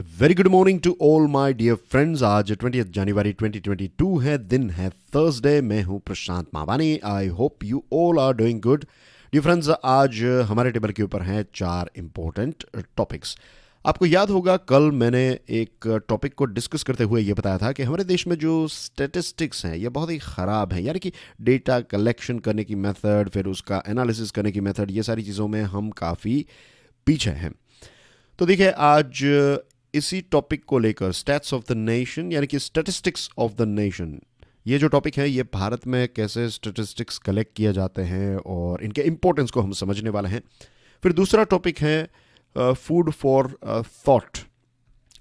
Very good morning to all my dear friends. आज 20 जनवरी 2022 है, दिन है थर्सडे। मैं हूं Prashant Mawani. I hope you all are doing good. Dear friends, आज हमारे टेबल के ऊपर हैं 4 इंपॉर्टेंट टॉपिक्स। आपको याद होगा कल मैंने एक टॉपिक को डिस्कस करते हुए ये बताया था कि हमारे देश में जो स्टैटिस्टिक्स हैं ये बहुत ही ख़राब हैं, यानी कि डेटा कलेक्शन करने की मेथड, फिर उसका एनालिसिस करने की मेथड, ये सारी चीज़ों में हम काफ़ी पीछे हैं। तो देखिए, आज इसी टॉपिक को लेकर स्टैट्स ऑफ द नेशन यानी कि स्टैटिस्टिक्स ऑफ द नेशन, ये जो टॉपिक है ये भारत में कैसे स्टैटिस्टिक्स कलेक्ट किए जाते हैं और इनके इम्पोर्टेंस को हम समझने वाले हैं। फिर दूसरा टॉपिक है food for thought.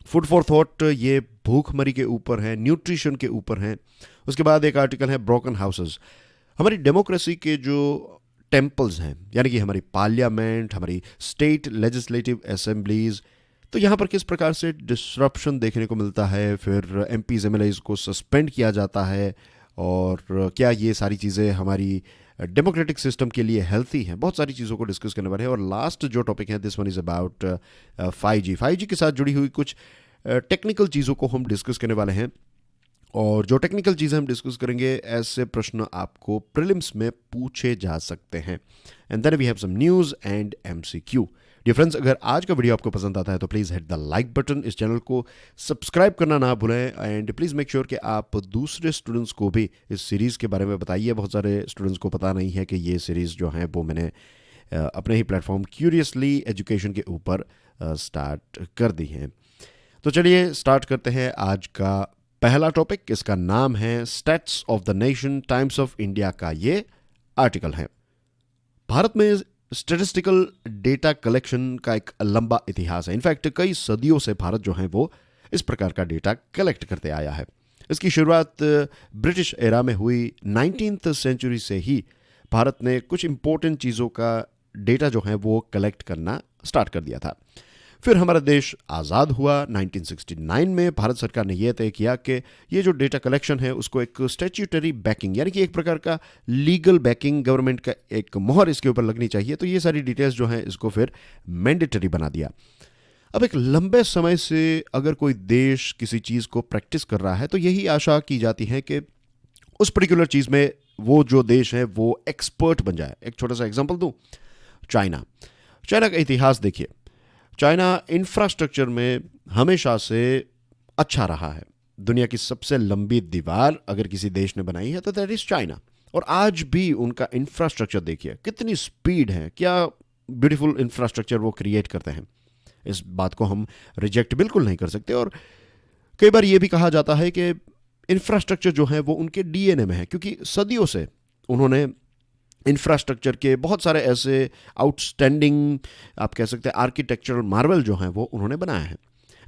Food for thought ये भूखमरी के ऊपर है, न्यूट्रिशन के ऊपर है। उसके बाद एक आर्टिकल है ब्रोकन हाउसेस। हमारी डेमोक्रेसी के जो टेम्पल्स हैं, यानी कि हमारी पार्लियामेंट, हमारी स्टेट लेजिस्लेटिव असेंबलीज, तो यहाँ पर किस प्रकार से डिसरप्शन देखने को मिलता है। फिर एमपीज एमएलएज को सस्पेंड किया जाता है और क्या ये सारी चीज़ें हमारी डेमोक्रेटिक सिस्टम के लिए हेल्थी हैं। बहुत सारी चीज़ों को डिस्कस करने वाले हैं। और लास्ट जो टॉपिक है, this one is about 5G के साथ जुड़ी हुई कुछ टेक्निकल चीज़ों को हम डिस्कस करने वाले हैं। और जो टेक्निकल चीज़ें हम डिस्कस करेंगे, ऐसे प्रश्न आपको प्रीलिम्स में पूछे जा सकते हैं। And then we have some news and MCQ. Dear friends, अगर आज का वीडियो आपको पसंद आता है तो please hit the like button, इस चैनल को सब्सक्राइब करना ना भूलें एंड प्लीज़ मेक श्योर कि आप दूसरे स्टूडेंट्स को भी इस सीरीज़ के बारे में बताइए। बहुत सारे स्टूडेंट्स को पता नहीं है कि ये सीरीज़ जो है वो मैंने अपने ही प्लेटफॉर्म क्यूरियसली एजुकेशन के ऊपर स्टार्ट कर दी है। तो चलिए स्टार्ट करते हैं आज का पहला टॉपिक। इसका नाम है stats of the nation. Times of India का ये आर्टिकल है। भारत में स्टैटिस्टिकल डेटा कलेक्शन का एक लंबा इतिहास है। इनफैक्ट कई सदियों से भारत जो है वो इस प्रकार का डेटा कलेक्ट करते आया है। इसकी शुरुआत ब्रिटिश एरा में हुई। 19th सेंचुरी से ही भारत ने कुछ इंपॉर्टेंट चीज़ों का डेटा जो है वो कलेक्ट करना स्टार्ट कर दिया था। फिर हमारा देश आज़ाद हुआ 1969 में। भारत सरकार ने यह तय किया कि ये जो डेटा कलेक्शन है उसको एक स्टैट्यूटरी बैकिंग, यानी कि एक प्रकार का लीगल बैकिंग, गवर्नमेंट का एक मोहर इसके ऊपर लगनी चाहिए। तो ये सारी डिटेल्स जो हैं इसको फिर मैंडेटरी बना दिया। अब एक लंबे समय से अगर कोई देश किसी चीज़ को प्रैक्टिस कर रहा है तो यही आशा की जाती है कि उस पर्टिकुलर चीज़ में वो जो देश है वो एक्सपर्ट बन जाए। एक छोटा सा एग्जाम्पल दूँ, चाइना का इतिहास देखिए। चाइना इंफ्रास्ट्रक्चर में हमेशा से अच्छा रहा है। दुनिया की सबसे लंबी दीवार अगर किसी देश ने बनाई है तो दैट इज चाइना। और आज भी उनका इंफ्रास्ट्रक्चर देखिए, कितनी स्पीड है, क्या ब्यूटीफुल इंफ्रास्ट्रक्चर वो क्रिएट करते हैं। इस बात को हम रिजेक्ट बिल्कुल नहीं कर सकते। और कई बार ये भी कहा जाता है कि इंफ्रास्ट्रक्चर जो है वो उनके डीएनए में है, क्योंकि सदियों से उन्होंने इंफ्रास्ट्रक्चर के बहुत सारे ऐसे आउटस्टैंडिंग, आप कह सकते हैं आर्किटेक्चरल मार्वल जो हैं वो उन्होंने बनाए हैं।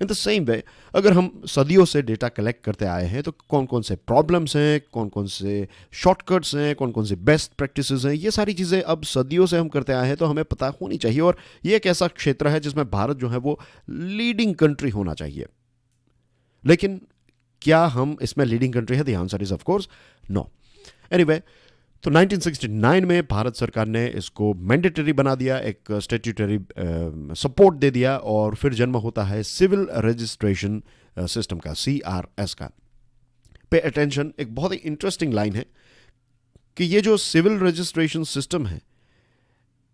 इन द सेम वे, अगर हम सदियों से डेटा कलेक्ट करते आए हैं तो कौन कौन से प्रॉब्लम्स हैं, कौन कौन से शॉर्टकट्स हैं, कौन कौन से बेस्ट प्रैक्टिसेस हैं, ये सारी चीज़ें अब सदियों से हम करते आए हैं तो हमें पता होनी चाहिए। और ये एक ऐसा क्षेत्र है जिसमें भारत जो है वो लीडिंग कंट्री होना चाहिए। लेकिन क्या हम इसमें लीडिंग कंट्री है? The answer is of course no. Anyway, तो 1969 में भारत सरकार ने इसको मैंडेटरी बना दिया, एक स्टैट्यूटरी सपोर्ट दे दिया। और फिर जन्म होता है सिविल रजिस्ट्रेशन सिस्टम का, CRS का। पे अटेंशन, एक बहुत ही इंटरेस्टिंग लाइन है कि ये जो सिविल रजिस्ट्रेशन सिस्टम है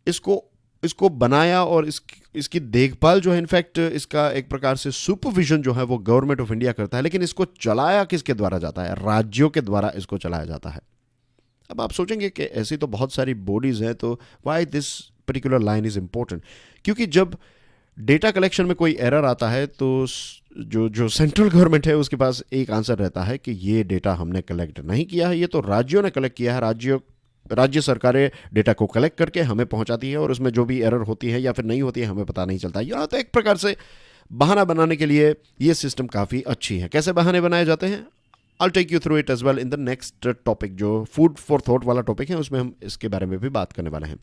इसको बनाया और इसकी देखभाल जो है, इनफैक्ट इसका एक प्रकार से सुपरविजन जो है वो गवर्नमेंट ऑफ इंडिया करता है। लेकिन इसको चलाया किसके द्वारा जाता है? राज्यों के द्वारा इसको चलाया जाता है। अब आप सोचेंगे कि ऐसी तो बहुत सारी बॉडीज़ हैं, तो why this particular line is important? क्योंकि जब डेटा कलेक्शन में कोई एरर आता है तो जो सेंट्रल गवर्नमेंट है उसके पास एक आंसर रहता है कि ये डेटा हमने कलेक्ट नहीं किया है, ये तो राज्यों ने कलेक्ट किया है। राज्य सरकारें डेटा को कलेक्ट करके हमें पहुंचाती है और उसमें जो भी एरर होती है या फिर नहीं होती है हमें पता नहीं चलता। यहाँ तो एक प्रकार से बहाना बनाने के लिए ये सिस्टम काफ़ी अच्छी है। कैसे बहाने बनाए जाते हैं? I'll take you through it as well in the next topic, जो फूड फॉर थॉट वाला टॉपिक है उसमें हम इसके बारे में भी बात करने वाले हैं।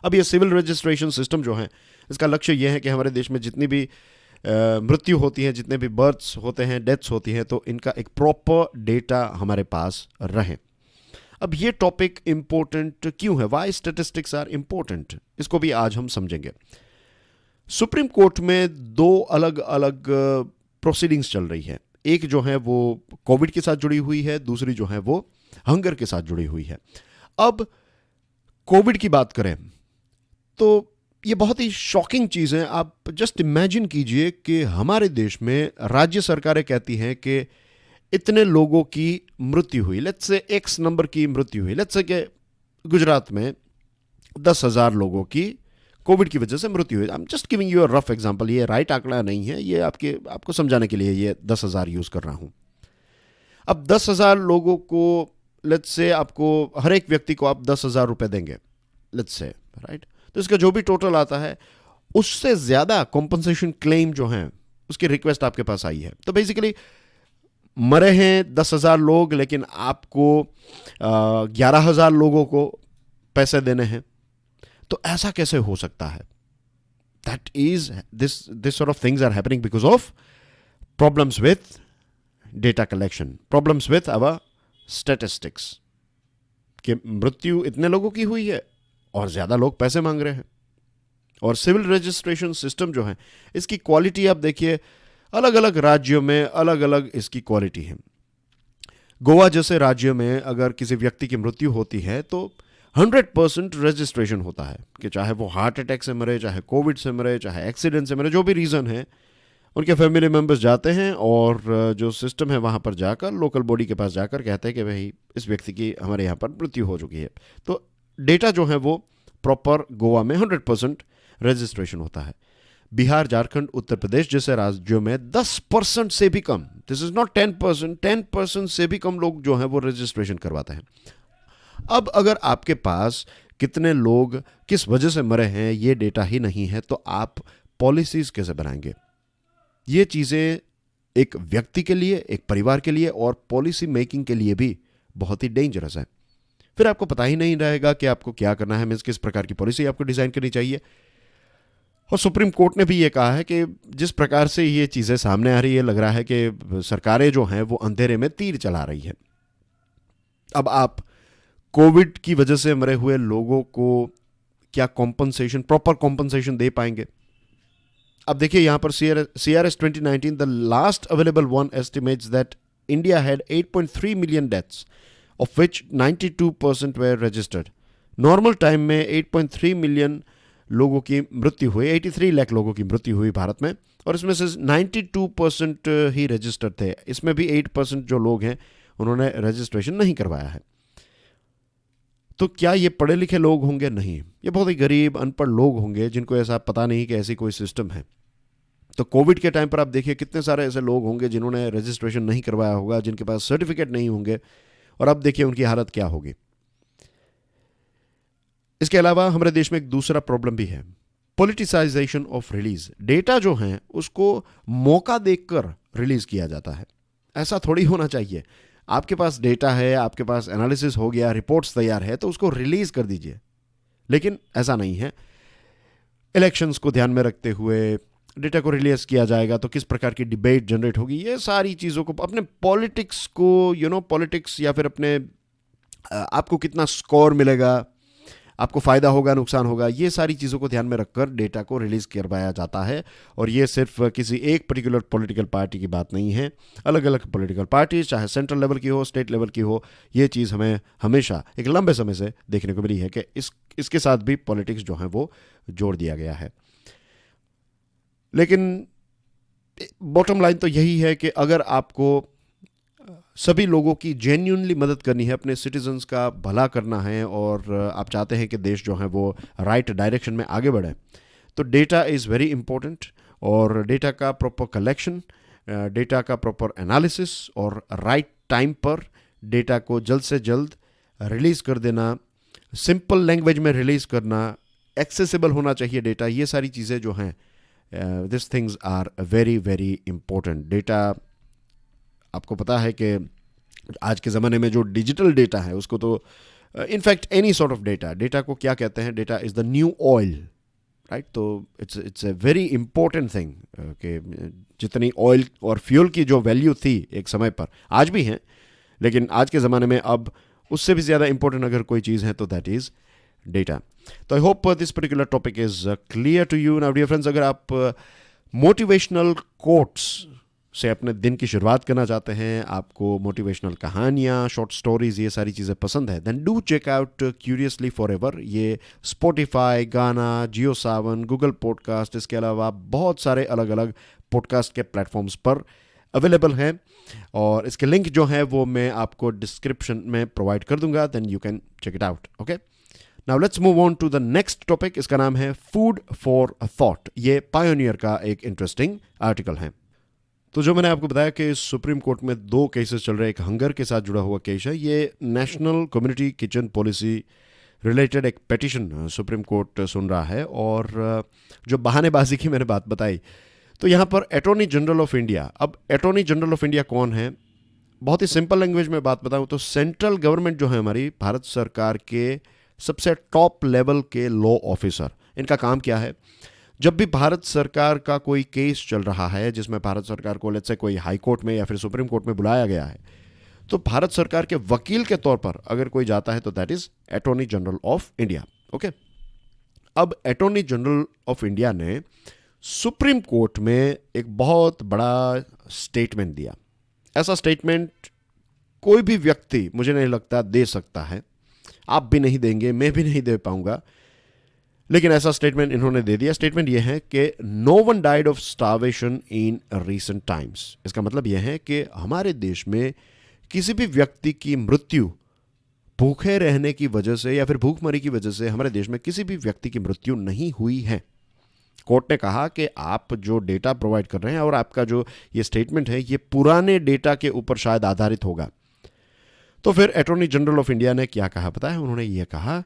अब ये सिविल रजिस्ट्रेशन सिस्टम जो है इसका लक्ष्य ये है कि हमारे देश में जितनी भी मृत्यु होती है, जितने भी बर्थ्स होते हैं, डेथ्स होती हैं, तो इनका एक प्रॉपर डेटा हमारे पास रहे। अब ये टॉपिक इम्पोर्टेंट क्यों है? वाई स्टेटिस्टिक्स आर इम्पोर्टेंट, इसको भी आज हम समझेंगे। सुप्रीम कोर्ट में दो अलग अलग प्रोसीडिंग्स चल रही है। एक जो है वो कोविड के साथ जुड़ी हुई है, दूसरी जो है वो हंगर के साथ जुड़ी हुई है। अब कोविड की बात करें तो ये बहुत ही शॉकिंग चीज़ है। आप जस्ट इमेजिन कीजिए कि हमारे देश में राज्य सरकारें कहती हैं कि इतने लोगों की मृत्यु हुई, लेट्स से एक्स नंबर की मृत्यु हुई, लेट्स से कि गुजरात में 10,000 लोगों की कोविड की वजह से मृत्यु हुई। I am just giving you a rough example, ये राइट आंकड़ा नहीं है, ये आपको समझाने के लिए ये 10,000 यूज कर रहा हूं। अब 10,000 लोगों को, लेट्स से आपको हर एक व्यक्ति को आप 10,000 रुपए देंगे, लेट्स से, राइट। तो इसका जो भी टोटल आता है उससे ज्यादा कॉम्पनसेशन क्लेम जो है उसकी रिक्वेस्ट आपके पास आई है। तो बेसिकली मरे हैं 10,000 लोग, लेकिन आपको 11,000 लोगों को पैसे देने हैं। तो ऐसा कैसे हो सकता है? That is this sort of things are happening because of problems with data collection, problems with our statistics. कि मृत्यु इतने लोगों की हुई है और ज्यादा लोग पैसे मांग रहे हैं। और सिविल रजिस्ट्रेशन सिस्टम जो है इसकी क्वालिटी आप देखिए, अलग अलग राज्यों में अलग अलग इसकी क्वालिटी है। गोवा जैसे राज्य में अगर किसी व्यक्ति की मृत्यु होती है तो 100% रजिस्ट्रेशन होता है, कि चाहे वो हार्ट अटैक से मरे, चाहे कोविड से मरे, चाहे एक्सीडेंट से मरे, जो भी रीज़न है, उनके फैमिली मेंबर्स जाते हैं और जो सिस्टम है वहाँ पर जाकर, लोकल बॉडी के पास जाकर कहते हैं कि भाई इस व्यक्ति की हमारे यहाँ पर मृत्यु हो चुकी है। तो डेटा जो है वो प्रॉपर गोवा में 100% रजिस्ट्रेशन होता है। बिहार, झारखंड, उत्तर प्रदेश जैसे राज्यों में 10% से भी कम, दिस इज नॉट 10%, 10% से भी कम लोग जो हैं वो रजिस्ट्रेशन करवाते हैं। अब अगर आपके पास कितने लोग किस वजह से मरे हैं ये डेटा ही नहीं है, तो आप पॉलिसीज कैसे बनाएंगे? ये चीजें एक व्यक्ति के लिए, एक परिवार के लिए और पॉलिसी मेकिंग के लिए भी बहुत ही डेंजरस है। फिर आपको पता ही नहीं रहेगा कि आपको क्या करना है, मीन्स किस प्रकार की पॉलिसी आपको डिजाइन करनी चाहिए। और सुप्रीम कोर्ट ने भी ये कहा है कि जिस प्रकार से ये चीजें सामने आ रही है, लग रहा है कि सरकारें जो हैं वो अंधेरे में तीर चला रही है। अब आप कोविड की वजह से मरे हुए लोगों को क्या कॉम्पनसेशन, प्रॉपर कॉम्पनसेशन दे पाएंगे? अब देखिए यहां पर CRS 2019, the last available one estimates that India had 8.3 million deaths, of which 92% were registered. Normal time में 8.3 मिलियन लोगों की मृत्यु हुई, 83 लाख लोगों की मृत्यु हुई भारत में, और इसमें से 92% ही रजिस्टर्ड थे। इसमें भी 8% जो लोग हैं उन्होंने रजिस्ट्रेशन नहीं करवाया है। तो क्या ये पढ़े लिखे लोग होंगे? नहीं, ये बहुत ही गरीब अनपढ़ लोग होंगे जिनको ऐसा पता नहीं कि ऐसी कोई सिस्टम है। तो कोविड के टाइम पर आप देखिए कितने सारे ऐसे लोग होंगे जिन्होंने रजिस्ट्रेशन नहीं करवाया होगा, जिनके पास सर्टिफिकेट नहीं होंगे, और अब देखिए उनकी हालत क्या होगी। इसके अलावा हमारे देश में एक दूसरा प्रॉब्लम भी है, पॉलिटिसाइजेशन ऑफ रिलीज। डेटा जो है उसको मौका देखकर रिलीज किया जाता है। ऐसा थोड़ी होना चाहिए। आपके पास डेटा है, आपके पास एनालिसिस हो गया, रिपोर्ट्स तैयार है, तो उसको रिलीज कर दीजिए। लेकिन ऐसा नहीं है। इलेक्शंस को ध्यान में रखते हुए डेटा को रिलीज किया जाएगा तो किस प्रकार की डिबेट जनरेट होगी, ये सारी चीज़ों को, अपने पॉलिटिक्स को, पॉलिटिक्स या फिर अपने आपको कितना स्कोर मिलेगा, आपको फ़ायदा होगा, नुकसान होगा, ये सारी चीज़ों को ध्यान में रखकर डेटा को रिलीज़ करवाया जाता है। और ये सिर्फ किसी एक पर्टिकुलर पॉलिटिकल पार्टी की बात नहीं है। अलग अलग पॉलिटिकल पार्टीज, चाहे सेंट्रल लेवल की हो, स्टेट लेवल की हो, ये चीज़ हमें हमेशा एक लंबे समय से देखने को मिली है कि इसके साथ भी पॉलिटिक्स जो है वो जोड़ दिया गया है। लेकिन बॉटम लाइन तो यही है कि अगर आपको सभी लोगों की जेन्युइनली मदद करनी है, अपने सिटीजन्स का भला करना है, और आप चाहते हैं कि देश जो है वो राइट डायरेक्शन में आगे बढ़े, तो डेटा इज़ वेरी इंपॉर्टेंट। और डेटा का प्रॉपर कलेक्शन, डेटा का प्रॉपर एनालिसिस और राइट टाइम पर डेटा को जल्द से जल्द रिलीज़ कर देना, सिंपल लैंग्वेज में रिलीज़ करना, एक्सेसिबल होना चाहिए डेटा, ये सारी चीज़ें जो हैं, this things are very very important. Data, आपको पता है कि आज के ज़माने में जो डिजिटल डेटा है उसको तो in fact any sort of data को क्या कहते हैं, data is the new oil, right. तो it's a very important thing कि जितनी ऑयल और फ्यूल की जो वैल्यू थी एक समय पर, आज भी हैं, लेकिन आज के ज़माने में अब उससे भी ज़्यादा इंपॉर्टेंट अगर कोई चीज़ है तो दैट इज़ डेटा। तो I hope this particular topic is clear to you now dear friends. अगर आप मोटिवेशनल कोट्स से अपने दिन की शुरुआत करना चाहते हैं, आपको मोटिवेशनल कहानियाँ, शॉर्ट स्टोरीज, ये सारी चीज़ें पसंद है, then do check out Curiously Forever. ये स्पॉटिफाई, गाना, जियो सावन, गूगल पॉडकास्ट, इसके अलावा बहुत सारे अलग अलग पॉडकास्ट के प्लेटफॉर्म्स पर अवेलेबल हैं, और इसके लिंक जो है वो मैं आपको डिस्क्रिप्शन में प्रोवाइड कर दूंगा, then you can check it out. Okay, now let's move on to the next topic. इसका नाम है फूड फॉर थॉट। ये पायोनियर का एक इंटरेस्टिंग आर्टिकल है। तो जो मैंने आपको बताया कि सुप्रीम कोर्ट में 2 केसेस चल रहे हैं, एक हंगर के साथ जुड़ा हुआ केस है, ये national community kitchen policy related एक पेटिशन सुप्रीम कोर्ट सुन रहा है। और जो बहानेबाजी की मैंने बात बताई, तो यहाँ पर अटॉर्नी जनरल ऑफ इंडिया, अब अटॉर्नी जनरल ऑफ इंडिया कौन है? बहुत ही सिंपल लैंग्वेज में बात बताऊँ तो सेंट्रल गवर्नमेंट जो है हमारी भारत सरकार के सबसे टॉप लेवल के लॉ ऑफिसर। इनका काम क्या है? जब भी भारत सरकार का कोई केस चल रहा है जिसमें भारत सरकार को लेट्स से कोई हाई कोर्ट में या फिर सुप्रीम कोर्ट में बुलाया गया है, तो भारत सरकार के वकील के तौर पर अगर कोई जाता है तो that is attorney general of India. Okay, अब अटॉर्नी जनरल ऑफ इंडिया ने सुप्रीम कोर्ट में एक बहुत बड़ा स्टेटमेंट दिया। ऐसा स्टेटमेंट कोई भी व्यक्ति, मुझे नहीं लगता, दे सकता है। आप भी नहीं देंगे, मैं भी नहीं दे पाऊंगा, लेकिन ऐसा स्टेटमेंट इन्होंने दे दिया। स्टेटमेंट यह है कि no one died of starvation in recent times. इसका मतलब यह है कि हमारे देश में किसी भी व्यक्ति की मृत्यु भूखे रहने की वजह से या फिर भूखमरी की वजह से हमारे देश में किसी भी व्यक्ति की मृत्यु नहीं हुई है। कोर्ट ने कहा कि आप जो डेटा प्रोवाइड कर रहे हैं और आपका जो ये स्टेटमेंट है, ये पुराने डेटा के ऊपर शायद आधारित होगा। तो फिर अटॉर्नी जनरल ऑफ इंडिया ने क्या कहा पता है? उन्होंने ये कहा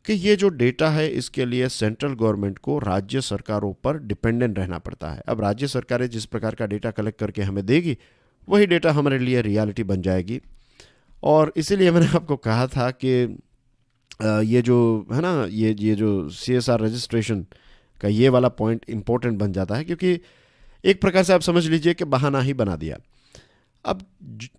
कि ये जो डेटा है इसके लिए सेंट्रल गवर्नमेंट को राज्य सरकारों पर डिपेंडेंट रहना पड़ता है। अब राज्य सरकारें जिस प्रकार का डेटा कलेक्ट करके हमें देगी, वही डेटा हमारे लिए रियलिटी बन जाएगी। और इसीलिए मैंने आपको कहा था कि ये जो है ना, ये जो CSR रजिस्ट्रेशन का ये वाला पॉइंट इंपॉर्टेंट बन जाता है, क्योंकि एक प्रकार से आप समझ लीजिए कि बहाना ही बना दिया। अब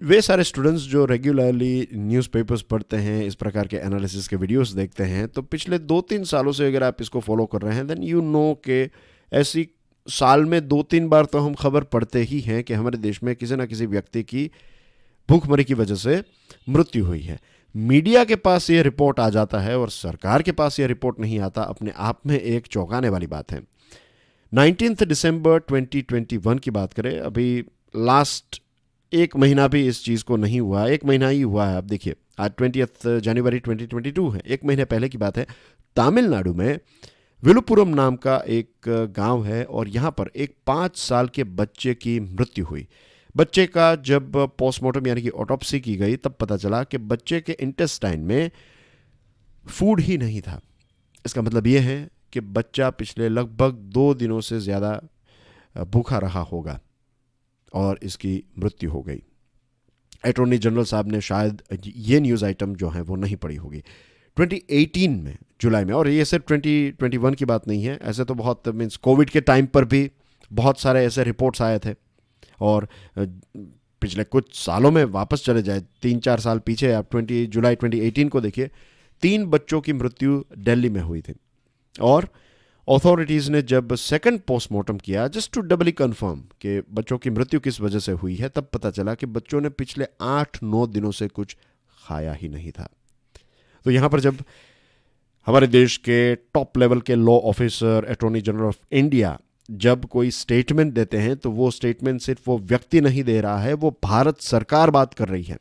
वे सारे स्टूडेंट्स जो रेगुलरली न्यूज़पेपर्स पढ़ते हैं, इस प्रकार के एनालिसिस के वीडियोस देखते हैं, तो पिछले 2-3 सालों से अगर आप इसको फॉलो कर रहे हैं, देन यू नो कि ऐसी साल में 2-3 बार तो हम खबर पढ़ते ही हैं कि हमारे देश में किसी ना किसी व्यक्ति की भूखमरी की वजह से मृत्यु हुई है। मीडिया के पास ये रिपोर्ट आ जाता है और सरकार के पास ये रिपोर्ट नहीं आता, अपने आप में एक चौंकाने वाली बात है। 19 दिसंबर 2021 की बात करें, अभी लास्ट 1 महीना भी इस चीज़ को नहीं हुआ, 1 महीना ही हुआ है। अब देखिए, आज 20 जनवरी 2022 है, 1 महीने पहले की बात है। तमिलनाडु में विलुपुरम नाम का एक गांव है और यहाँ पर एक 5 साल के बच्चे की मृत्यु हुई। बच्चे का जब पोस्टमार्टम यानी कि ऑटोप्सी की गई, तब पता चला कि बच्चे के इंटेस्टाइन में फूड ही नहीं था। इसका मतलब ये है कि बच्चा पिछले लगभग 2 दिनों से ज़्यादा भूखा रहा होगा और इसकी मृत्यु हो गई। अटॉर्नी जनरल साहब ने शायद ये न्यूज़ आइटम जो है वो नहीं पढ़ी होगी। 2018 में जुलाई में, और ये सिर्फ 2021 की बात नहीं है, ऐसे तो बहुत मीन्स कोविड के टाइम पर भी बहुत सारे ऐसे रिपोर्ट्स आए थे। और पिछले कुछ सालों में वापस चले जाए 3-4 साल पीछे, आप जुलाई 2018 को देखिए, 3 बच्चों की मृत्यु दिल्ली में हुई थी। और अथॉरिटीज़ ने जब सेकंड पोस्टमार्टम किया जस्ट टू डबली कंफर्म कि बच्चों की मृत्यु किस वजह से हुई है, तब पता चला कि बच्चों ने पिछले 8-9 दिनों से कुछ खाया ही नहीं था। तो यहाँ पर जब हमारे देश के टॉप लेवल के law officer, attorney general of India जब कोई स्टेटमेंट देते हैं, तो वो स्टेटमेंट सिर्फ वो व्यक्ति नहीं दे रहा है, वो भारत सरकार बात कर रही है।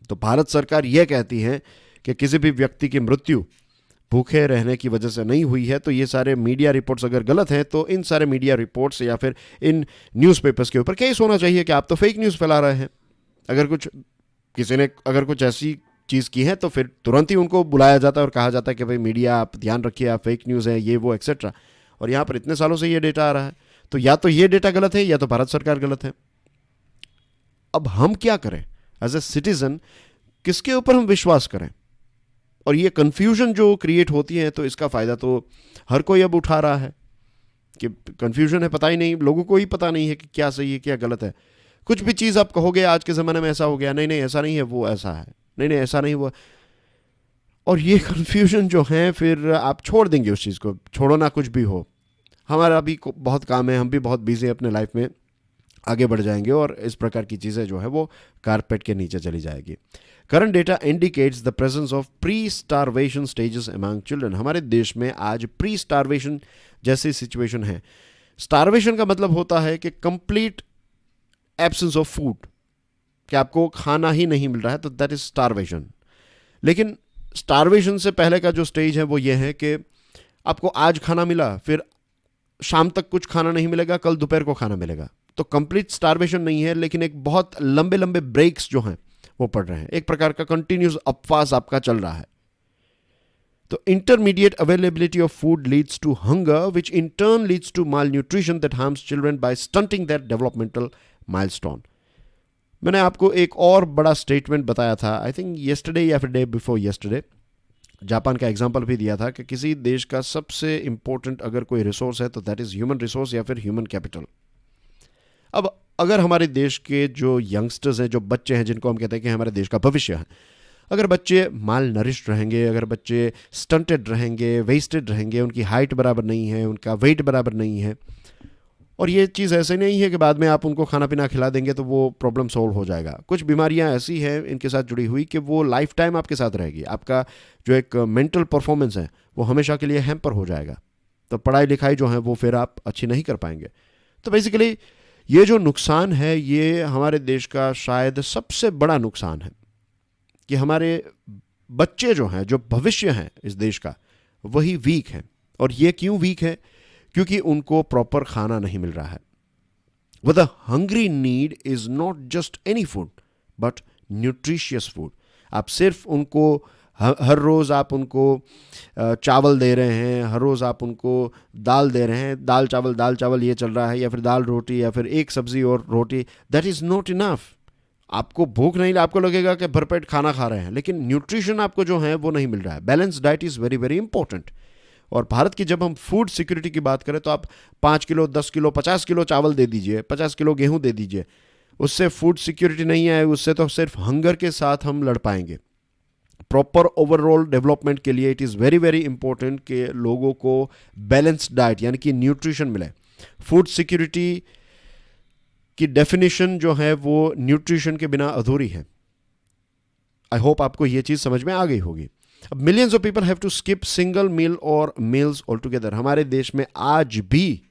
तो भारत सरकार ये कहती है कि किसी भी व्यक्ति की मृत्यु भूखे रहने की वजह से नहीं हुई है। तो ये सारे मीडिया रिपोर्ट्स अगर गलत हैं, तो इन सारे मीडिया रिपोर्ट्स या फिर इन न्यूज़पेपर्स के ऊपर केस होना चाहिए कि आप तो फेक न्यूज़ फैला रहे हैं। अगर किसी ने अगर कुछ ऐसी चीज़ की है, तो फिर तुरंत ही उनको बुलाया जाता है और कहा जाता है कि भाई मीडिया आप ध्यान रखिए, आप फेक न्यूज़ है, ये वो एक्सेट्रा। और यहाँ पर इतने सालों से ये डेटा आ रहा है, तो या तो ये डेटा गलत है या तो भारत सरकार गलत है। अब हम क्या करें एज ए सिटीजन, किसके ऊपर हम विश्वास करें? और ये कन्फ्यूजन जो क्रिएट होती है, तो इसका फ़ायदा तो हर कोई अब उठा रहा है कि कन्फ्यूजन है, पता ही नहीं, लोगों को ही पता नहीं है कि क्या सही है क्या गलत है। कुछ भी चीज़ आप कहोगे आज के ज़माने में ऐसा हो गया, नहीं नहीं ऐसा नहीं है, वो ऐसा है, नहीं नहीं ऐसा नहीं हुआ। और ये कन्फ्यूजन जो है फिर आप छोड़ देंगे उस चीज़ को, छोड़ो ना कुछ भी हो, हमारा भी बहुत काम है, हम भी बहुत बिजी हैं अपने लाइफ में, आगे बढ़ जाएंगे और इस प्रकार की चीज़ें जो है वो कारपेट के नीचे चली जाएगी. Current data indicates the presence of pre starvation stages among children. हमारे देश में आज प्री स्टारवेशन जैसी सिचुएशन है. स्टारवेशन का मतलब होता है कि कंप्लीट एब्सेंस ऑफ फूड, कि आपको खाना ही नहीं मिल रहा है, तो दैट इज स्टारवेशन. लेकिन स्टारवेशन से पहले का जो स्टेज है वो ये है कि आपको आज खाना मिला, फिर शाम तक कुछ खाना नहीं मिलेगा, कल दोपहर को खाना मिलेगा. तो कंप्लीट स्टारवेशन नहीं है, लेकिन एक बहुत लंबे लंबे ब्रेक्स जो हैं वो पड़ रहे हैं. एक प्रकार का कंटिन्यूस अपवास आपका चल रहा है. तो intermediate availability of food leads to hunger, which in turn leads to malnutrition that harms children by stunting that developmental milestone. मैंने आपको एक और बड़ा स्टेटमेंट बताया था, आई थिंक येस्टरडे या फिर डे बिफोर येस्टरडे, जापान का एग्जाम्पल भी दिया था कि किसी देश का सबसे इंपॉर्टेंट अगर कोई रिसोर्स है तो दैट इज़ ह्यूमन रिसोर्स या फिर ह्यूमन कैपिटल. अब अगर हमारे देश के जो यंगस्टर्स हैं, जो बच्चे हैं, जिनको हम कहते हैं कि हमारे देश का भविष्य है, अगर बच्चे माल नरिश्ड रहेंगे, अगर बच्चे स्टंटेड रहेंगे, वेस्टेड रहेंगे, उनकी हाइट बराबर नहीं है, उनका वेट बराबर नहीं है, और ये चीज़ ऐसे नहीं है कि बाद में आप उनको खाना पीना खिला देंगे तो वो प्रॉब्लम सॉल्व हो जाएगा. कुछ बीमारियां ऐसी हैं इनके साथ जुड़ी हुई कि वो लाइफ टाइम आपके साथ रहेगी. आपका जो एक मेंटल परफॉर्मेंस है वो हमेशा के लिए हैम्पर हो जाएगा. तो पढ़ाई लिखाई जो है वो फिर आप अच्छी नहीं कर पाएंगे. तो बेसिकली ये जो नुकसान है ये हमारे देश का शायद सबसे बड़ा नुकसान है कि हमारे बच्चे जो हैं, जो भविष्य हैं इस देश का, वही वीक हैं. और ये क्यों वीक है? क्योंकि उनको प्रॉपर खाना नहीं मिल रहा है. वो the hungry need is not just any food but nutritious food. आप सिर्फ उनको हर रोज़ आप उनको चावल दे रहे हैं, हर रोज़ आप उनको दाल दे रहे हैं, दाल चावल ये चल रहा है, या फिर दाल रोटी, या फिर एक सब्जी और रोटी, दैट इज़ नॉट इनफ. आपको भूख नहीं, आपको लगेगा कि भरपेट खाना खा रहे हैं, लेकिन न्यूट्रिशन आपको जो है वो नहीं मिल रहा है. Balance diet is very very important. और भारत की जब हम फूड सिक्योरिटी की बात करें तो आप 5 किलो, 10 किलो, 50 किलो चावल दे दीजिए, 50 किलो गेहूं दे दीजिए, उससे फूड सिक्योरिटी नहीं है, उससे तो सिर्फ हंगर के साथ हम लड़ पाएंगे. प्रॉपर ओवरऑल डेवलपमेंट के लिए it is very very important कि लोगों को बैलेंस्ड डाइट यानी कि न्यूट्रिशन मिले. फूड सिक्योरिटी की डेफिनेशन जो है वो न्यूट्रिशन के बिना अधूरी है. आई होप आपको ये चीज़ समझ में आ गई होगी. अब millions of people have to skip single meal और मील्स ऑल टुगेदर. हमारे देश में आज भी,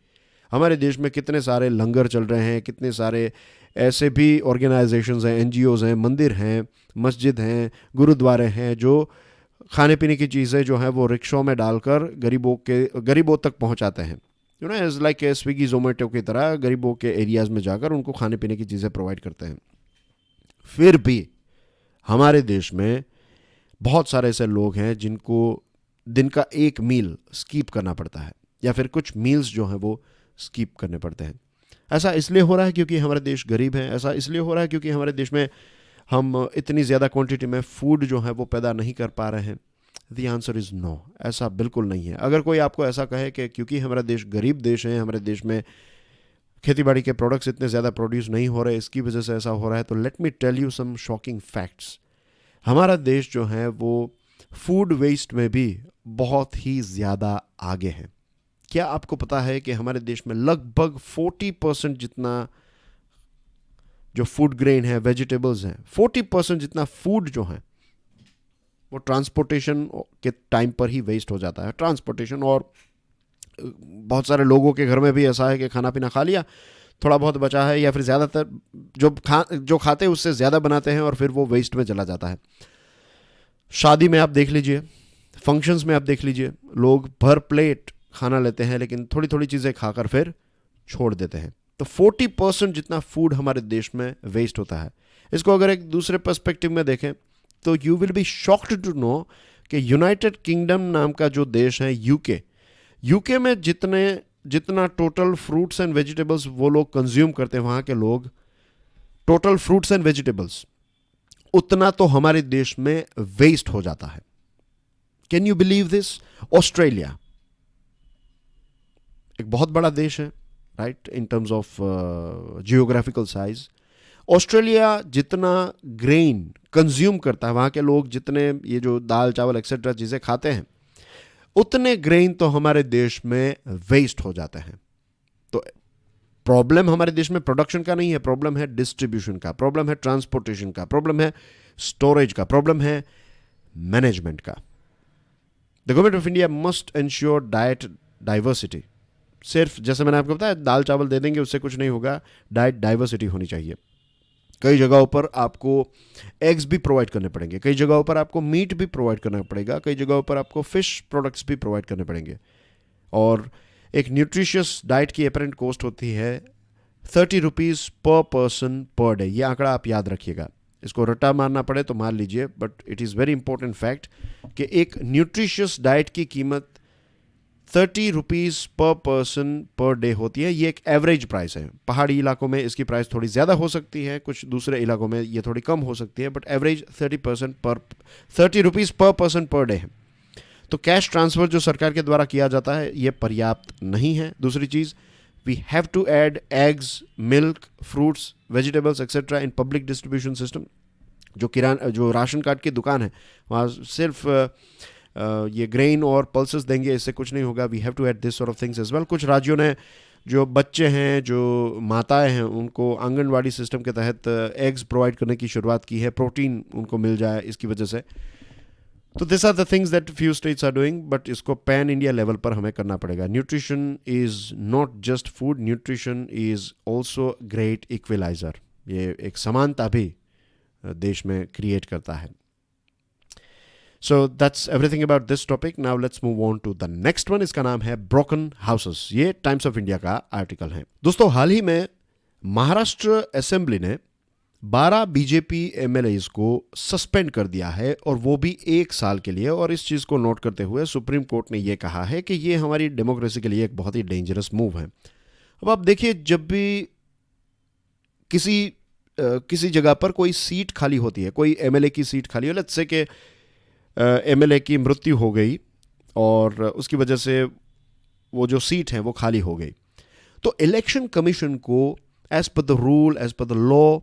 हमारे देश में कितने सारे लंगर चल रहे हैं, कितने सारे ऐसे भी ऑर्गेनाइजेशंस हैं, एनजीओज हैं, मंदिर हैं, मस्जिद हैं, गुरुद्वारे हैं, जो खाने पीने की चीज़ें जो हैं वो रिक्शों में डालकर गरीबों तक पहुंचाते हैं. You know, as like Swiggy Zomato की तरह गरीबों के एरियाज़ में जाकर उनको खाने पीने की चीज़ें प्रोवाइड करते हैं. फिर भी हमारे देश में बहुत सारे ऐसे लोग हैं जिनको दिन का एक मील स्कीप करना पड़ता है, या फिर कुछ मील्स जो हैं वो स्कीप करने पड़ते हैं. ऐसा इसलिए हो रहा है क्योंकि हमारे देश गरीब है. ऐसा इसलिए हो रहा है क्योंकि हमारे देश में हम इतनी ज़्यादा क्वांटिटी में फूड जो है वो पैदा नहीं कर पा रहे हैं. The answer is no. ऐसा बिल्कुल नहीं है. अगर कोई आपको ऐसा कहे कि क्योंकि हमारा देश गरीब देश है, हमारे देश में खेतीबाड़ी के प्रोडक्ट्स इतने ज़्यादा प्रोड्यूस नहीं हो रहे, इसकी वजह से ऐसा हो रहा है, तो let me tell you some shocking facts. हमारा देश जो है वो फूड वेस्ट में भी बहुत ही ज़्यादा आगे है. क्या आपको पता है कि हमारे देश में लगभग 40% जितना जो फूड ग्रेन है, वेजिटेबल्स हैं, 40% जितना फूड जो है वो ट्रांसपोर्टेशन के टाइम पर ही वेस्ट हो जाता है. ट्रांसपोर्टेशन, और बहुत सारे लोगों के घर में भी ऐसा है कि खाना पीना खा लिया, थोड़ा बहुत बचा है, या फिर ज़्यादातर जो खाते हैं उससे ज़्यादा बनाते हैं और फिर वो वेस्ट में चला जाता है. शादी में आप देख लीजिए, फंक्शंस में आप देख लीजिए, लोग भर प्लेट खाना लेते हैं लेकिन थोड़ी थोड़ी चीज़ें खाकर फिर छोड़ देते हैं. तो 40% जितना फूड हमारे देश में वेस्ट होता है. इसको अगर एक दूसरे पर्सपेक्टिव में देखें तो you will be shocked to know कि यूनाइटेड किंगडम नाम का जो देश है, यूके में जितना टोटल फ्रूट्स एंड वेजिटेबल्स वो लोग कंज्यूम करते हैं, वहाँ के लोग, टोटल फ्रूट्स एंड वेजिटेबल्स, उतना तो हमारे देश में वेस्ट हो जाता है. Can you believe this? Australia एक बहुत बड़ा देश है, right, in terms of geographical size. Australia जितना ग्रेन कंज्यूम करता है, वहाँ के लोग जितने ये जो दाल चावल एक्सेट्रा चीज़ें खाते हैं, उतने ग्रेन तो हमारे देश में वेस्ट हो जाते हैं। तो प्रॉब्लम हमारे देश में प्रोडक्शन का नहीं है, प्रॉब्लम है डिस्ट्रीब्यूशन का, प्रॉब्लम है ट्रांसपोर्टेशन का, प्रॉब्लम है स्टोरेज का, प्रॉब्लम है मैनेजमेंट का। The government of India must ensure diet diversity. सिर्फ जैसे मैंने आपको बताया दाल चावल दे देंगे उससे कुछ नहीं होगा, डाइट डाइवर्सिटी होनी चाहिए। कई जगहों पर आपको एग्स भी प्रोवाइड करने पड़ेंगे, कई जगहों पर आपको मीट भी प्रोवाइड करना पड़ेगा, कई जगहों पर आपको फिश प्रोडक्ट्स भी प्रोवाइड करने पड़ेंगे। और एक न्यूट्रिशियस डाइट की अपरेंट कॉस्ट होती है 30 रुपीज़ पर पर्सन पर डे। ये आंकड़ा आप याद रखिएगा, इसको रट्टा मारना पड़े तो मार लीजिए, but it is very important fact कि एक न्यूट्रिशियस डाइट की कीमत 30 रुपीज़ पर पर्सन पर डे होती है। ये एक एवरेज प्राइस है। पहाड़ी इलाकों में इसकी प्राइस थोड़ी ज़्यादा हो सकती है, कुछ दूसरे इलाकों में ये थोड़ी कम हो सकती है, बट एवरेज 30 रुपीज़ पर पर्सन पर डे है। तो कैश ट्रांसफ़र जो सरकार के द्वारा किया जाता है ये पर्याप्त नहीं है। दूसरी चीज़, we have to add eggs, milk, fruits, vegetables etcetera in public distribution system. जो राशन कार्ड की दुकान है वहाँ सिर्फ ये ग्रेन और पल्सेस देंगे, इससे कुछ नहीं होगा। We have to add this sort of things as well. कुछ राज्यों ने जो बच्चे हैं, जो माताएं हैं, उनको आंगनवाड़ी सिस्टम के तहत एग्स प्रोवाइड करने की शुरुआत की है, प्रोटीन उनको मिल जाए इसकी वजह से। तो this are the things that few states are doing, but इसको पैन इंडिया लेवल पर हमें करना पड़ेगा। Nutrition is not just food, nutrition is also great equaliser. ये एक समानता भी देश में क्रिएट करता है। So that's everything about this topic. Now let's move on to the next one. इसका नाम है Broken Houses। ये टाइम्स ऑफ इंडिया का आर्टिकल है। दोस्तों, हाल ही में महाराष्ट्र असेंबली ने 12 बीजेपी एमएलएज को सस्पेंड कर दिया है, और वो भी 1 साल के लिए। और इस चीज़ को नोट करते हुए सुप्रीम कोर्ट ने यह कहा है कि ये हमारी डेमोक्रेसी के लिए एक बहुत ही डेंजरस मूव है। अब आप देखिए, जब भी किसी जगह पर कोई सीट खाली होती है, कोई एमएलए की सीट खाली हो, लेट्स से कि एमएलए की मृत्यु हो गई और उसकी वजह से वो जो सीट है वो खाली हो गई, तो इलेक्शन कमीशन को as per the rule, as per the law,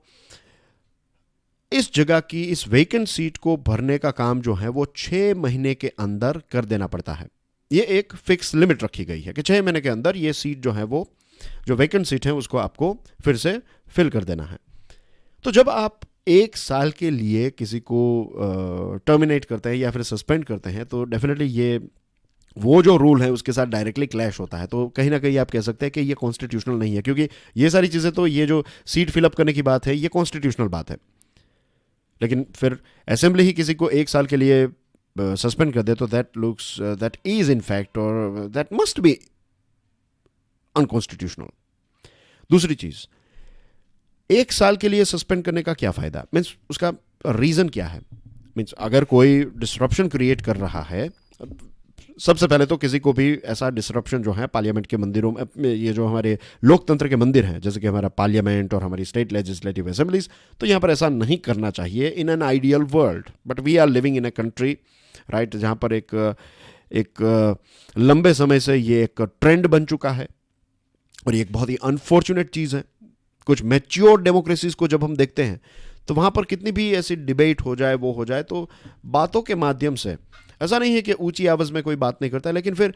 इस जगह की इस वेकेंट सीट को भरने का काम जो है वो 6 महीने के अंदर कर देना पड़ता है। ये एक फिक्स लिमिट रखी गई है कि 6 महीने के अंदर ये सीट जो है वो जो वेकेंट सीट है उसको आपको फिर से फिल कर देना है। तो जब आप 1 साल के लिए किसी को टर्मिनेट करते हैं या फिर सस्पेंड करते हैं, तो डेफिनेटली ये वो जो रूल है उसके साथ डायरेक्टली क्लैश होता है। तो कहीं ना कहीं आप कह सकते हैं कि ये कॉन्स्टिट्यूशनल नहीं है, क्योंकि ये सारी चीज़ें, तो ये जो सीट फिलअप करने की बात है ये कॉन्स्टिट्यूशनल बात है। लेकिन फिर असेंबली ही किसी को 1 साल के लिए सस्पेंड कर दे, तो दैट इज इन फैक्ट, और दैट मस्ट बी अनकॉन्स्टिट्यूशनल। दूसरी चीज़, 1 साल के लिए सस्पेंड करने का क्या फ़ायदा, मीन्स उसका रीज़न क्या है। मीन्स अगर कोई डिसरप्शन क्रिएट कर रहा है, सबसे पहले तो किसी को भी ऐसा डिसरप्शन जो है पार्लियामेंट के मंदिरों में, ये जो हमारे लोकतंत्र के मंदिर हैं जैसे कि हमारा पार्लियामेंट और हमारी स्टेट लेजिस्लेटिव असेंबलीज, तो यहाँ पर ऐसा नहीं करना चाहिए in an ideal world. But we are living in a country, right, जहाँ पर एक लंबे समय से ये एक ट्रेंड बन चुका है, और ये एक बहुत ही अनफॉर्चुनेट चीज़ है। कुछ मैच्योर डेमोक्रेसीज को जब हम देखते हैं तो वहाँ पर कितनी भी ऐसी डिबेट हो जाए, वो हो जाए, तो बातों के माध्यम से, ऐसा नहीं है कि ऊंची आवाज़ में कोई बात नहीं करता है, लेकिन फिर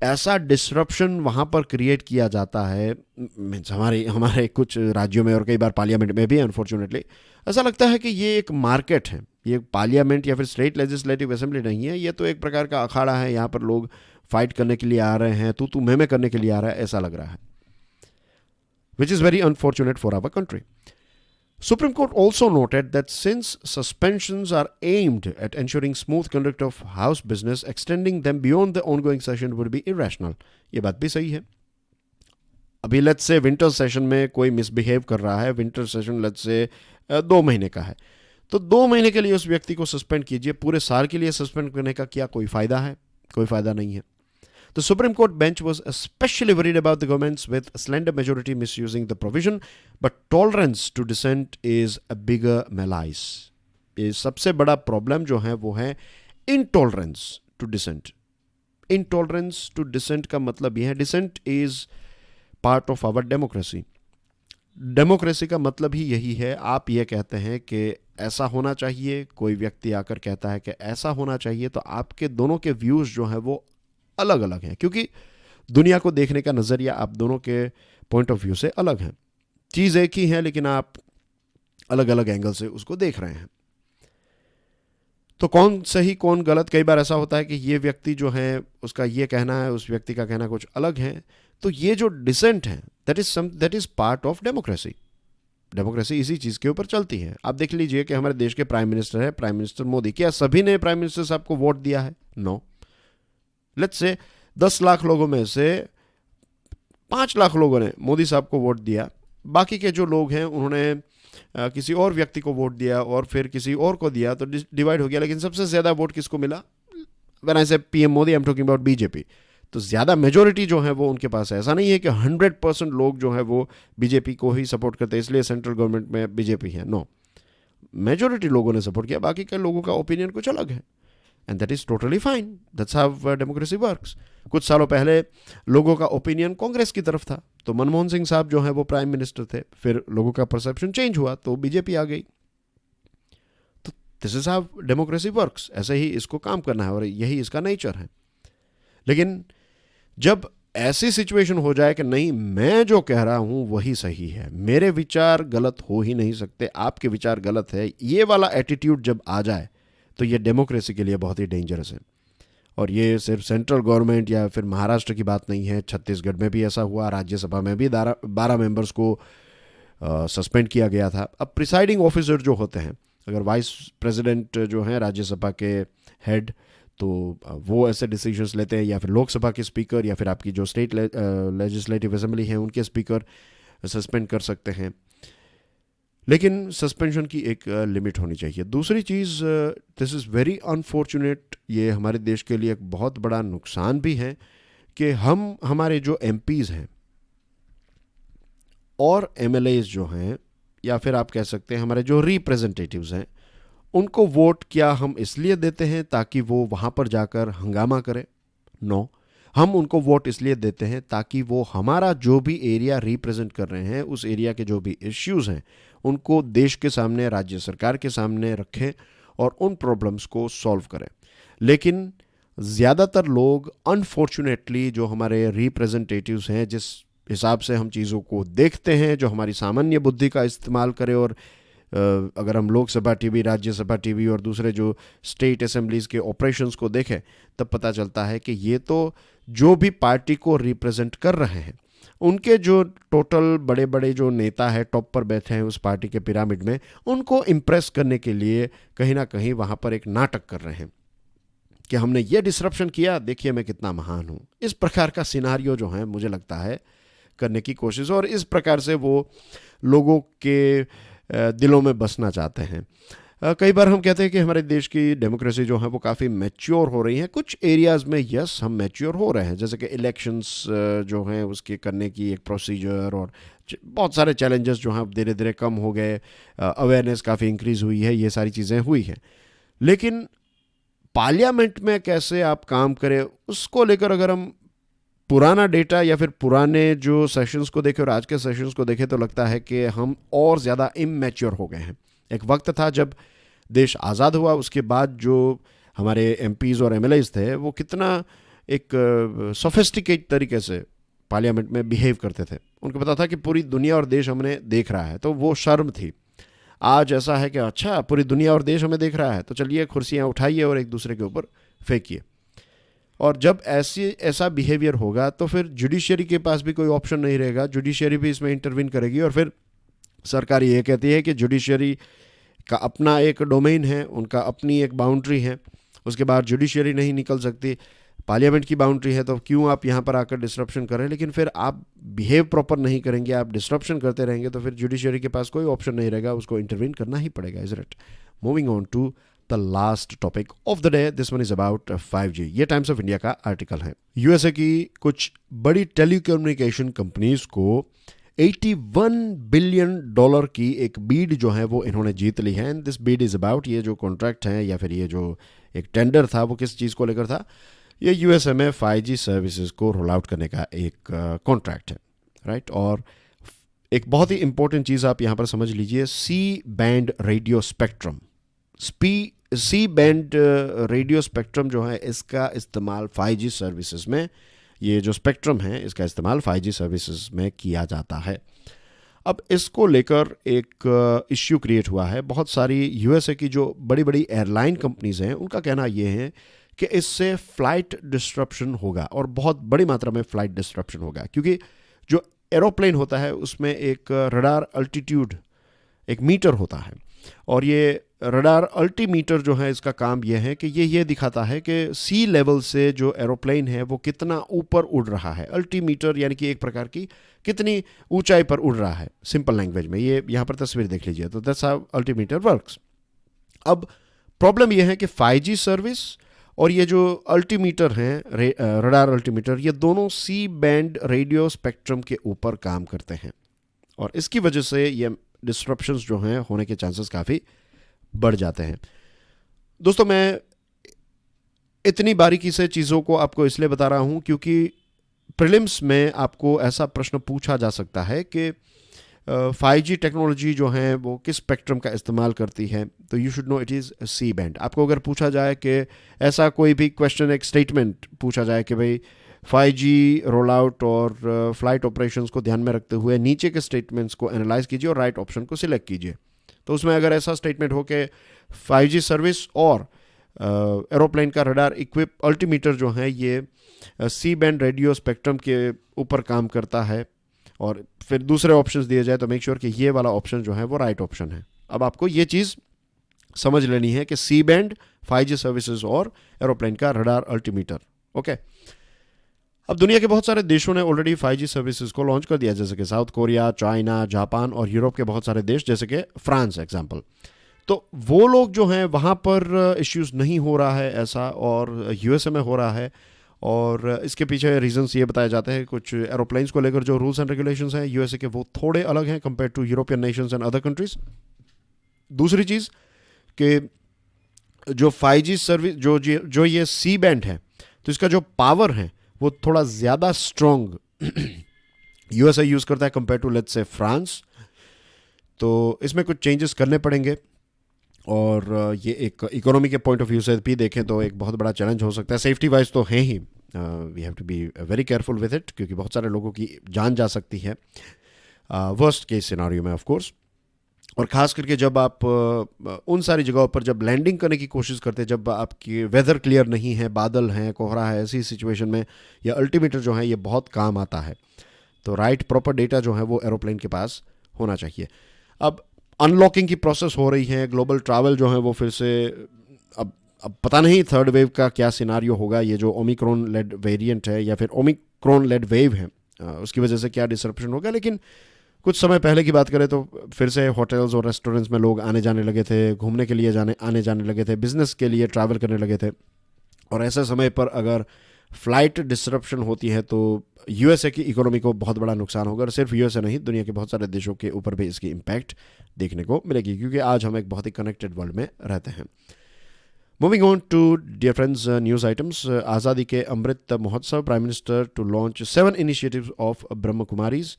ऐसा डिसरप्शन वहाँ पर क्रिएट किया जाता है। मीन्स हमारे कुछ राज्यों में और कई बार पार्लियामेंट में भी अनफॉर्चुनेटली ऐसा लगता है कि ये एक मार्केट है, ये पार्लियामेंट या फिर स्टेट लेजिस्लेटिव असेंबली नहीं है, ये तो एक प्रकार का अखाड़ा है, यहाँ पर लोग फाइट करने के लिए आ रहे हैं, तू मैं करने के लिए आ रहा है, ऐसा लग रहा है, which is very unfortunate for our country. Supreme Court also noted that since suspensions are aimed at ensuring smooth conduct of House business, extending them beyond the ongoing session would be irrational. ये बात भी सही है। अभी let's say winter session में कोई misbehave कर रहा है, विंटर सेशन लेट्स से 2 महीने का है, तो 2 महीने के लिए उस व्यक्ति को सस्पेंड कीजिए, पूरे साल के लिए सस्पेंड करने का क्या कोई फ़ायदा है? कोई फ़ायदा नहीं है। The Supreme Court bench was especially worried about the governments with a slender majority misusing the provision, but tolerance to dissent is a bigger malice. ये सबसे बड़ा प्रॉब्लम जो है वो है intolerance to dissent. Intolerance to dissent का मतलब यह है, dissent is part of our democracy. Democracy का मतलब ही यही है। आप ये कहते हैं कि ऐसा होना चाहिए, कोई व्यक्ति आकर कहता है कि ऐसा होना चाहिए, तो आपके दोनों के व्यूज़ जो हैं वो अलग अलग हैं, क्योंकि दुनिया को देखने का नज़रिया आप दोनों के पॉइंट ऑफ व्यू से अलग है। चीज़ एक ही है लेकिन आप अलग अलग एंगल से उसको देख रहे हैं। तो कौन सही कौन गलत, कई बार ऐसा होता है कि ये व्यक्ति जो है उसका ये कहना है, उस व्यक्ति का कहना कुछ अलग है। तो ये जो डिसेंट है that is part of democracy. Democracy इसी चीज़ के ऊपर चलती है। आप देख लीजिए कि हमारे देश के प्राइम मिनिस्टर है, प्राइम मिनिस्टर मोदी। क्या सभी ने प्राइम मिनिस्टर साहब को वोट दिया है? नो। लेट्स से 10 लाख लोगों में से 5 लाख लोगों ने मोदी साहब को वोट दिया, बाकी के जो लोग हैं उन्होंने किसी और व्यक्ति को वोट दिया और फिर किसी और को दिया, तो डिवाइड हो गया। लेकिन सबसे ज़्यादा वोट किसको मिला? व्हेन आई से PM Modi, I am talking about BJP. तो ज़्यादा मेजोरिटी जो है वो उनके पास है। ऐसा नहीं है कि 100% लोग जो है वो बीजेपी को ही सपोर्ट करते हैं इसलिए सेंट्रल गवर्नमेंट में बीजेपी है। नो, मेजोरिटी लोगों ने सपोर्ट किया, बाकी के लोगों का ओपिनियन कुछ अलग है, and that is totally fine. That's how democracy works. कुछ सालों पहले लोगों का ओपिनियन कांग्रेस की तरफ था, तो मनमोहन सिंह साहब जो है वो प्राइम मिनिस्टर थे, फिर लोगों का परसेप्शन चेंज हुआ तो बीजेपी आ गई। तो this is how democracy works. ऐसे ही इसको काम करना है और यही इसका नेचर है। लेकिन जब ऐसी सिचुएशन हो जाए कि नहीं, मैं जो कह रहा हूं वही सही है, मेरे विचार गलत हो ही नहीं सकते, आपके विचार गलत है, ये वाला एटीट्यूड जब आ जाए तो ये डेमोक्रेसी के लिए बहुत ही डेंजरस है। और ये सिर्फ सेंट्रल गवर्नमेंट या फिर महाराष्ट्र की बात नहीं है, छत्तीसगढ़ में भी ऐसा हुआ, राज्यसभा में भी 12 मेंबर्स को सस्पेंड किया गया था। अब प्रिसाइडिंग ऑफिसर जो होते हैं, अगर वाइस प्रेसिडेंट जो हैं राज्यसभा के हेड, तो वो ऐसे डिसीजंस लेते हैं, या फिर लोकसभा के स्पीकर या फिर आपकी जो स्टेट लेजिस्लेटिव असेंबली है उनके स्पीकर सस्पेंड कर सकते हैं। लेकिन सस्पेंशन की एक लिमिट होनी चाहिए। दूसरी चीज़, दिस इज़ वेरी अनफॉर्चुनेट, ये हमारे देश के लिए एक बहुत बड़ा नुकसान भी है कि हमारे जो एमपीज़ हैं और एमएलएज जो हैं, या फिर आप कह सकते हैं हमारे जो रिप्रेजेंटेटिव्स हैं, उनको वोट क्या हम इसलिए देते हैं ताकि वो वहाँ पर जाकर हंगामा करें? नो, हम उनको वोट इसलिए देते हैं ताकि वो हमारा जो भी एरिया रिप्रेजेंट कर रहे हैं, उस एरिया के जो भी इश्यूज़ हैं उनको देश के सामने, राज्य सरकार के सामने रखें और उन प्रॉब्लम्स को सॉल्व करें। लेकिन ज़्यादातर लोग अनफॉर्चुनेटली जो हमारे रिप्रेजेंटेटिव्स हैं, जिस हिसाब से हम चीज़ों को देखते हैं, जो हमारी सामान्य बुद्धि का इस्तेमाल करें, और अगर हम लोकसभा टीवी, राज्यसभा टीवी और दूसरे जो स्टेट असेंबलीज़ के ऑपरेशंस को देखें, तब पता चलता है कि ये तो जो भी पार्टी को रिप्रेजेंट कर रहे हैं, उनके जो टोटल बड़े बड़े जो नेता है, टॉप पर बैठे हैं उस पार्टी के पिरामिड में, उनको इम्प्रेस करने के लिए कहीं ना कहीं वहाँ पर एक नाटक कर रहे हैं कि हमने ये डिसरप्शन किया, देखिए मैं कितना महान हूँ। इस प्रकार का सिनारियो जो है मुझे लगता है करने की कोशिश, और इस प्रकार से वो लोगों के दिलों में बसना चाहते हैं। कई बार हम कहते हैं कि हमारे देश की डेमोक्रेसी जो है वो काफ़ी मैच्योर हो रही है। कुछ एरियाज़ में यस हम मैच्योर हो रहे हैं, जैसे कि इलेक्शंस जो हैं उसके करने की एक प्रोसीजर, और बहुत सारे चैलेंजेस जो हैं अब धीरे धीरे कम हो गए, अवेयरनेस काफ़ी इंक्रीज़ हुई है, ये सारी चीज़ें हुई हैं। लेकिन पार्लियामेंट में कैसे आप काम करें, उसको लेकर अगर हम पुराना डेटा या फिर पुराने जो सेशंस को देखें और आज के सेशंस को देखें, तो लगता है कि हम और ज़्यादा इमैच्योर हो गए हैं। एक वक्त था जब देश आज़ाद हुआ, उसके बाद जो हमारे एमपीज़ और एमएलएज थे वो कितना एक सोफिस्टिकेट तरीके से पार्लियामेंट में बिहेव करते थे। उनको पता था कि पूरी दुनिया और देश हमें देख रहा है, तो वो शर्म थी। आज ऐसा है कि अच्छा, पूरी दुनिया और देश हमें देख रहा है, तो चलिए कुर्सियाँ उठाइए और एक दूसरे के ऊपर फेंकिए। और जब ऐसा बिहेवियर होगा तो फिर जुडिशरी के पास भी कोई ऑप्शन नहीं रहेगा, जुडिशरी भी इसमें इंटरवीन करेगी। और फिर सरकार ये कहती है कि जुडिशरी का अपना एक डोमेन है, उनका अपनी एक बाउंड्री है, उसके बाद जुडिशरी नहीं निकल सकती। पार्लियामेंट की बाउंड्री है, तो क्यों आप यहाँ पर आकर डिसरप्शन करें? लेकिन फिर आप बिहेव प्रॉपर नहीं करेंगे, आप डिसरप्शन करते रहेंगे, तो फिर जुडिशरी के पास कोई ऑप्शन नहीं रहेगा, उसको इंटरवीन करना ही पड़ेगा। Is it? Moving on to the last topic of the day, this one is about 5G। ये टाइम्स ऑफ इंडिया का आर्टिकल है। यूएसए की कुछ बड़ी टेलीकम्युनिकेशन कंपनीज को $81 बिलियन की एक बीड जो है वो इन्होंने जीत ली है। And this Beed is about, ये जो कॉन्ट्रैक्ट है या फिर ये जो एक टेंडर था वो किस चीज़ को लेकर था? ये यूएसए में 5G सर्विसेज को रोल आउट करने का एक कॉन्ट्रैक्ट है, राइट? और एक बहुत ही इंपॉर्टेंट चीज़ आप यहाँ पर समझ लीजिए, C band radio spectrum. C band radio spectrum जो है इसका इस्तेमाल 5G सर्विसेज में, ये जो स्पेक्ट्रम है इसका इस्तेमाल 5G सर्विसेज में किया जाता है। अब इसको लेकर एक इश्यू क्रिएट हुआ है। बहुत सारी यूएसए की जो बड़ी बड़ी एयरलाइन कंपनीज हैं उनका कहना ये है कि इससे फ्लाइट डिस्ट्रप्शन होगा, और बहुत बड़ी मात्रा में फ्लाइट डिस्ट्रप्शन होगा, क्योंकि जो एरोप्लेन होता है उसमें एक रडार अल्टीट्यूड, एक मीटर होता है, और ये रडार अल्टीमीटर जो है इसका काम यह है कि ये दिखाता है कि सी लेवल से जो एरोप्लेन है वो कितना ऊपर उड़ रहा है। अल्टीमीटर यानी कि एक प्रकार की कितनी ऊंचाई पर उड़ रहा है, सिंपल लैंग्वेज में। ये यहाँ पर तस्वीर देख लीजिए, तो दैट्स हाउ अल्टीमीटर वर्क्स। अब प्रॉब्लम यह है कि 5G सर्विस और ये जो अल्टीमीटर हैं, रडार अल्टीमीटर, ये दोनों सी बैंड रेडियो स्पेक्ट्रम के ऊपर काम करते हैं, और इसकी वजह से ये डिस्ट्रप्शंस जो हैं होने के चांसेस काफ़ी बढ़ जाते हैं। दोस्तों, मैं इतनी बारीकी से चीज़ों को आपको इसलिए बता रहा हूं क्योंकि प्रीलिम्स में आपको ऐसा प्रश्न पूछा जा सकता है कि 5G टेक्नोलॉजी जो है वो किस स्पेक्ट्रम का इस्तेमाल करती है, तो you should know it is C band. आपको अगर पूछा जाए कि ऐसा कोई भी क्वेश्चन, एक स्टेटमेंट पूछा जाए कि भाई 5G रोल आउट और फ्लाइट ऑपरेशंस को ध्यान में रखते हुए नीचे के स्टेटमेंट्स को एनालाइज कीजिए और राइट ऑप्शन को सिलेक्ट कीजिए, तो उसमें अगर ऐसा स्टेटमेंट हो कि 5G सर्विस और एरोप्लेन का रडार इक्विप अल्टीमीटर जो है ये सी बैंड रेडियो स्पेक्ट्रम के ऊपर काम करता है, और फिर दूसरे ऑप्शंस दिए जाए, तो मेक श्योर कि ये वाला ऑप्शन जो है वो राइट ऑप्शन है। अब आपको ये चीज़ समझ लेनी है कि सी बैंड, 5G सर्विसेज और एरोप्लेन का रडार अल्टीमीटर। ओके, अब दुनिया के बहुत सारे देशों ने ऑलरेडी 5G सर्विसेज को लॉन्च कर दिया, जैसे कि साउथ कोरिया, चाइना, जापान और यूरोप के बहुत सारे देश, जैसे कि फ्रांस एग्जाम्पल। तो वो लोग जो हैं वहाँ पर इश्यूज नहीं हो रहा है ऐसा, और यूएसए में हो रहा है, और इसके पीछे रीजंस ये बताए जाते हैं। कुछ एरोप्लेन्स को लेकर जो रूल्स एंड रेगुलेशंस हैं यूएसए के, वो थोड़े अलग हैं compare to European nations and other countries. दूसरी चीज़ कि जो 5G सर्विस जो ये सी बैंड है, तो इसका जो पावर है वो थोड़ा ज़्यादा स्ट्रॉन्ग यूएसए यूज़ करता है compare to let's say France. तो इसमें कुछ चेंजेस करने पड़ेंगे, और ये एक इकोनॉमी के पॉइंट ऑफ व्यू से भी देखें तो एक बहुत बड़ा चैलेंज हो सकता है। सेफ्टी वाइज तो है ही, we have to be very careful with it, क्योंकि बहुत सारे लोगों की जान जा सकती है वर्स्ट केस सिनारियो में ऑफ कोर्स। और ख़ास करके जब आप उन सारी जगहों पर जब लैंडिंग करने की कोशिश करते हैं, जब आपकी वेदर क्लियर नहीं है, बादल हैं, कोहरा है, ऐसी सिचुएशन में यह अल्टीमीटर जो है ये बहुत काम आता है। तो राइट प्रॉपर डेटा जो है वो एरोप्लेन के पास होना चाहिए। अब अनलॉकिंग की प्रोसेस हो रही है, ग्लोबल ट्रैवल जो है वो फिर से अब पता नहीं थर्ड वेव का क्या सिनारियो होगा। ये जो ओमिक्रॉन लेड वेरिएंट है या फिर ओमिक्रॉन लेड वेव है, उसकी वजह से क्या डिसरप्शन होगा। लेकिन कुछ समय पहले की बात करें तो फिर से होटल्स और रेस्टोरेंट्स में लोग आने जाने लगे थे, घूमने के लिए आने जाने लगे थे, बिजनेस के लिए ट्रैवल करने लगे थे। और ऐसे समय पर अगर फ्लाइट डिसरप्शन होती है तो यूएसए की इकोनॉमी को बहुत बड़ा नुकसान होगा, और सिर्फ यूएसए नहीं, दुनिया के बहुत सारे देशों के ऊपर भी इसकी इम्पैक्ट देखने को मिलेगी, क्योंकि आज हम एक बहुत ही कनेक्टेड वर्ल्ड में रहते हैं। Moving on to dear friends, news items. आज़ादी के अमृत महोत्सव, prime minister to launch 7 initiatives of Brahma Kumaris.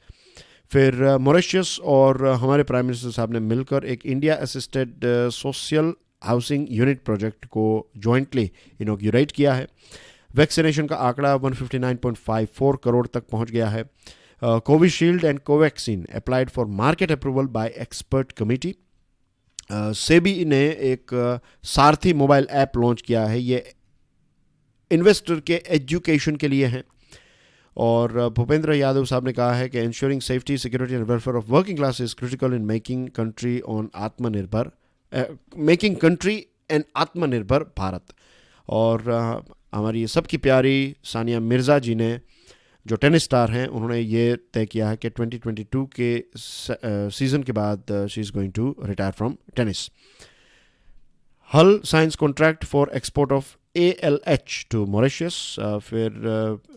फिर मॉरिशस और हमारे प्राइम मिनिस्टर साहब ने मिलकर एक India assisted social housing unit project को जॉइंटली इनॉग्यूरेट किया है। वैक्सीनेशन का आंकड़ा 159.54 करोड़ तक पहुंच गया है। Covishield and Covaxin applied for market approval bye expert committee. SEBI ने एक सारथी मोबाइल ऐप लॉन्च किया है, ये इन्वेस्टर के एजुकेशन के लिए है। और भूपेंद्र यादव साहब ने कहा है कि ensuring safety, security and welfare of working class is critical in making country and आत्मनिर्भर भारत। और हमारी सबकी प्यारी सानिया मिर्ज़ा जी ने, जो टेनिस स्टार हैं, उन्होंने ये तय किया है कि 2022 के सीज़न के बाद she is going to retire from tennis. HAL signs contract for export of ALH to Mauritius. फिर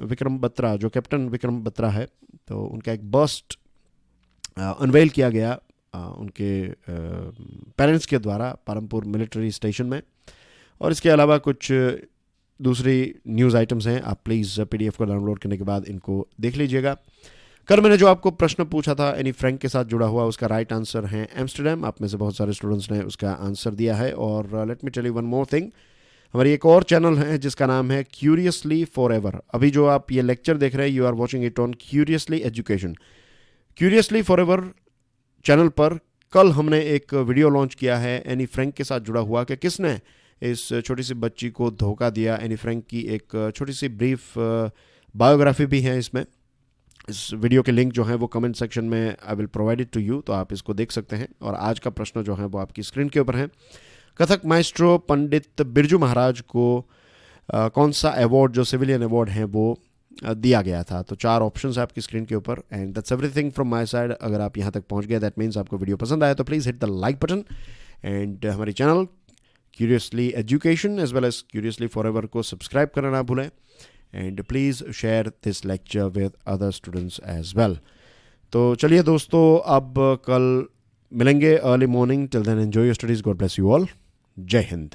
विक्रम बत्रा, जो कैप्टन विक्रम बत्रा है, तो उनका एक बस्ट अनवेल किया गया उनके पेरेंट्स के द्वारा पालमपुर मिलिट्री स्टेशन में। और इसके अलावा कुछ दूसरी न्यूज़ आइटम्स हैं, आप प्लीज़ PDF को डाउनलोड करने के बाद इनको देख लीजिएगा। कल मैंने जो आपको प्रश्न पूछा था एनी फ्रैंक के साथ जुड़ा हुआ, उसका राइट आंसर है एम्स्टर्डम। आप में से बहुत सारे स्टूडेंट्स ने उसका आंसर दिया है। और let me tell you one more thing, हमारी एक और चैनल है जिसका नाम है क्यूरियसली फॉर एवर। अभी जो आप ये लेक्चर देख रहे हैं, you are watching it on Curiously Education. Curiously for ever channel पर कल हमने एक वीडियो लॉन्च किया है एनी फ्रैंक के साथ जुड़ा हुआ, कि किसने इस छोटी सी बच्ची को धोखा दिया। एनी फ्रैंक की एक छोटी सी ब्रीफ बायोग्राफी भी है इसमें। इस वीडियो के लिंक जो है वो कमेंट सेक्शन में I will provide it to you, तो आप इसको देख सकते हैं। और आज का प्रश्न जो है वो आपकी स्क्रीन के ऊपर है। कथक माइस्ट्रो पंडित बिरजू महाराज को कौन सा अवार्ड, जो सिविलियन अवार्ड है, वो दिया गया था। तो 4 ऑप्शन है आपकी स्क्रीन के ऊपर। And that's everything from my side. अगर आप यहाँ तक पहुँच गए, दैट मीन्स आपको वीडियो पसंद आया, तो please hit the like button. And हमारी channel Curiously Education as well as Curiously for एवर को सब्सक्राइब करना ना भूलें। And please share this lecture with other students as well. तो चलिए दोस्तों, अब कल मिलेंगे early morning. Till then enjoy your studies. God bless you all. जय हिंद।